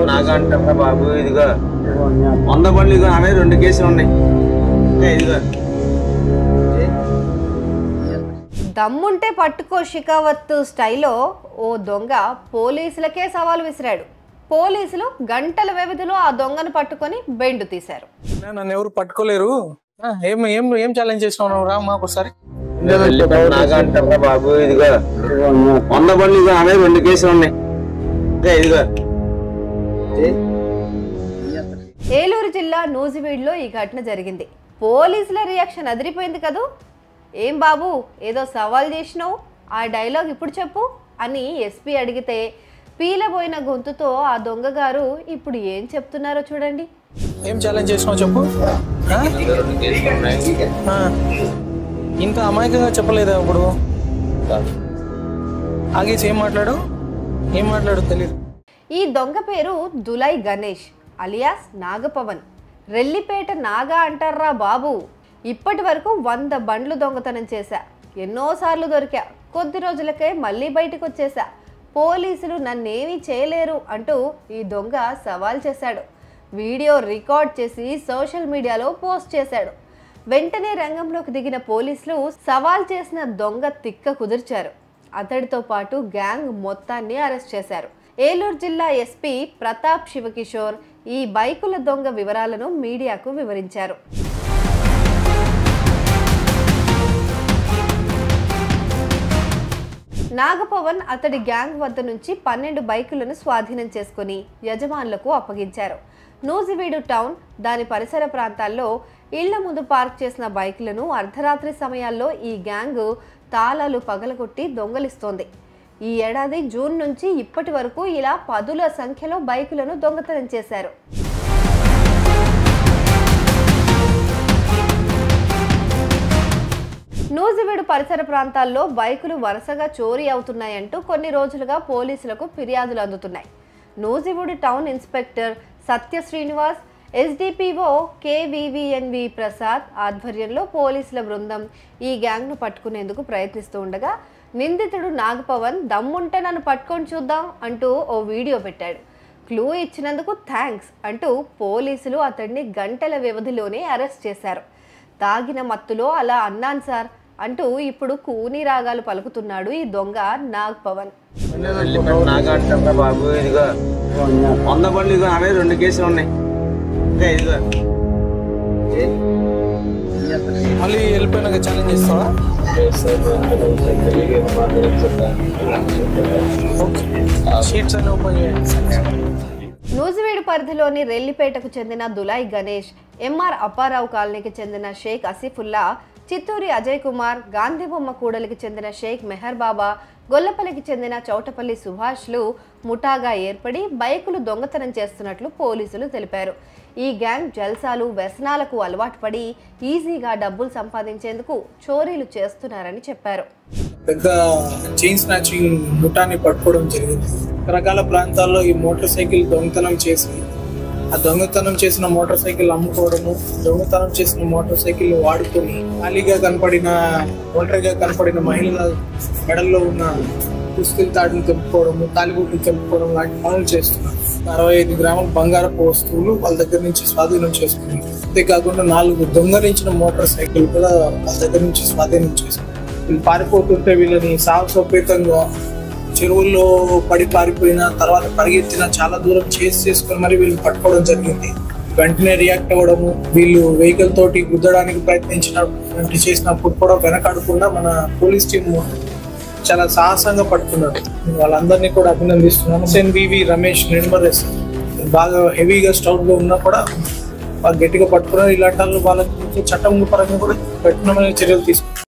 నాకంటారా బాబు, ఇదిగో 100 బండ్లు ఇదిగో ఆమె 2 కేసులు ఉన్నాయి. ఇదిగో దమ్ముంటే పట్టుకో షికావత్తు స్టైల్లో ఓ దొంగ పోలీసులకే సవాల్ విసిరాడు. పోలీసులు గంటల వ్యవధిలో ఆ దొంగను పట్టుకొని బెండు తీశారు. నన్ను ఎవరు పట్టుకోలేరు, ఏం ఏం ఏం ఛాలెంజ్ చేసినావు రా మాకు ఒకసారి. నాకంటారా బాబు, ఇదిగో 100 బండ్లు ఇదిగో ఆమె 2 కేసులు ఉన్నాయి. ఇదిగో ఏలూరు జిల్లా నూజివీడులో ఈ ఘటన జరిగింది. పోలీసుల రియాక్షన్ అదిరిపోయింది కదూ. ఏం బాబు ఏదో సవాల్ చేసినావు, ఆ డైలాగ్ ఇప్పుడు చెప్పు అని ఎస్పీ అడిగితే పీలబోయిన గొంతుతో ఆ దొంగ గారు ఇప్పుడు ఏం చెప్తున్నారో చూడండి. ఏం ఛాలెంజ్ చేసినావు చెప్పు. ఇంత అమాయకంగా చెప్పలేదా ఇప్పుడు? ఆగేసి ఏం మాట్లాడు తెలియదు. ఈ దొంగ పేరు దులై గణేష్ అలియాస్ నాగపవన్. రెల్లిపేట నాగా అంటారా బాబు. ఇప్పటి వరకు 100 బండ్లు దొంగతనం చేశా, ఎన్నోసార్లు దొరికా, కొద్ది రోజులకే మళ్ళీ బయటకు వచ్చేసా, పోలీసులు నన్నేమీ చేయలేరు అంటూ ఈ దొంగ సవాల్ చేశాడు. వీడియో రికార్డ్ చేసి సోషల్ మీడియాలో పోస్ట్ చేశాడు. వెంటనే రంగంలోకి దిగిన పోలీసులు సవాల్ చేసిన దొంగ తిక్క కుదిర్చారు. అతడితో పాటు గ్యాంగ్ మొత్తాన్ని అరెస్ట్ చేశారు. ఏలూరు జిల్లా ఎస్పీ ప్రతాప్ శివకిషోర్ ఈ బైకుల దొంగ వివరాలను మీడియాకు వివరించారు. నాగపవన్ అతడి గ్యాంగ్ వద్ద నుంచి 12 బైకులను స్వాధీనం చేసుకుని యజమానులకు అప్పగించారు. నూజివీడు టౌన్ దాని పరిసర ప్రాంతాల్లో ఇళ్ల ముందు పార్క్ చేసిన బైకులను అర్ధరాత్రి సమయాల్లో ఈ గ్యాంగ్ తాళాలు పగలగొట్టి దొంగలిస్తోంది. ఈ ఏడాది జూన్ నుంచి ఇప్పటి వరకు ఇలా 10ల సంఖ్యలో బైకులను దొంగతనం చేశారు. నూజివీడు పరిసర ప్రాంతాల్లో బైకులు వరుసగా చోరీ అవుతున్నాయంటూ కొన్ని రోజులుగా పోలీసులకు ఫిర్యాదులు అందుతున్నాయి. నూజివీడు టౌన్ ఇన్స్పెక్టర్ సత్య శ్రీనివాస్, ఎస్డిపిఓ కేవీవీఎన్వి ప్రసాద్ ఆధ్వర్యంలో పోలీసుల బృందం ఈ గ్యాంగ్ను పట్టుకునేందుకు ప్రయత్నిస్తూ ఉండగా నిందితుడు నాగపవన్ దమ్ముంటే నన్ను పట్టుకొని చూద్దాం అంటూ ఓ వీడియో పెట్టాడు. క్లూ ఇచ్చినందుకు థ్యాంక్స్ అంటూ పోలీసులు అతడిని గంటల వ్యవధిలోనే అరెస్ట్ చేశారు. తాగిన మత్తులో అలా అన్నాను సార్ అంటూ ఇప్పుడు కూని రాగాలు పలుకుతున్నాడు ఈ దొంగ నాగపవన్. నాకంటారా బాబు, ఇదిగో 100 బండ్లు ఇదిగో ఆమె 2 కేసులు ఉన్నాయి. ఇదిగో మళ్ళీ వెళ్ళిపోయినాక ఛాలెంజ్ చేస్తావా? షీట్స్ అన్ని ఓపెన్ చేయండి. నూజివీడు పరిధిలోని రెల్లిపేటకు చెందిన దులై గణేష్, ఎంఆర్ అప్పారావు కాలనీకి చెందిన షేక్ అసిఫుల్లా, చిత్తూరి అజయ్ కుమార్, గాంధీబొమ్మ కూడలికి చెందిన షేక్ మెహర్ బాబా, గొల్లపల్లికి చెందిన చౌటపల్లి సుభాష్లు ముఠాగా ఏర్పడి బైకులు దొంగతనం చేస్తున్నట్లు పోలీసులు తెలిపారు. ఈ గ్యాంగ్ జల్సాలు వ్యసనాలకు అలవాటు పడి ఈజీగా డబ్బులు సంపాదించేందుకు చోరీలు చేస్తున్నారని చెప్పారు. పెద్ద చైన్ స్నాచింగ్ ముఠాన్ని పట్టుకోవడం జరిగింది. రకరకాల ప్రాంతాల్లో ఈ మోటార్ సైకిల్ దొంగతనం చేసి ఆ దొంగతనం చేసిన మోటార్ సైకిల్ అమ్ముకోవడము, దొంగతనం చేసిన మోటార్ సైకిల్ వాడుకొని ఖాళీగా ఒంటరిగా కనపడిన మహిళల మెడల్లో ఉన్న పుస్తకం తాడుని తెంపుకోవడము, తాలిబొట్టుని తెంపుకోవడం లాంటి పనులు చేస్తున్నారు. 65 గ్రాముల బంగారపు వస్తువులు వాళ్ళ దగ్గర నుంచి స్వాధీనం చేసుకున్నారు. అంతేకాకుండా 4 దొంగలించిన మోటార్ సైకిల్ కూడా వాళ్ళ దగ్గర నుంచి స్వాధీనం చేసుకున్నారు. వీళ్ళు పారిపోతుంటే వీళ్ళని సాహసోపేతంగా చెరువుల్లో పడి పారిపోయిన తర్వాత పరిగెత్తిన చాలా దూరం చేసుకొని మరి వీళ్ళు పట్టుకోవడం జరిగింది. వెంటనే రియాక్ట్ అవ్వడము, వీళ్ళు వెహికల్ తోటి గుద్దడానికి చేసినప్పుడు కూడా వెనకాడకుండా మన పోలీస్ టీం చాలా సాహసంగా పట్టుకున్నారు. వాళ్ళందరినీ కూడా అభినందిస్తున్నాను. ఎన్వివి రమేష్ నిర్మరేస్ బాగా హెవీగా స్టౌట్ గా ఉన్నా కూడా వాళ్ళు గట్టిగా పట్టుకున్నారు. ఇలాంటి వాళ్ళకి చట్టం పరంగా కూడా కఠినమైన చర్యలు తీసుకున్నారు.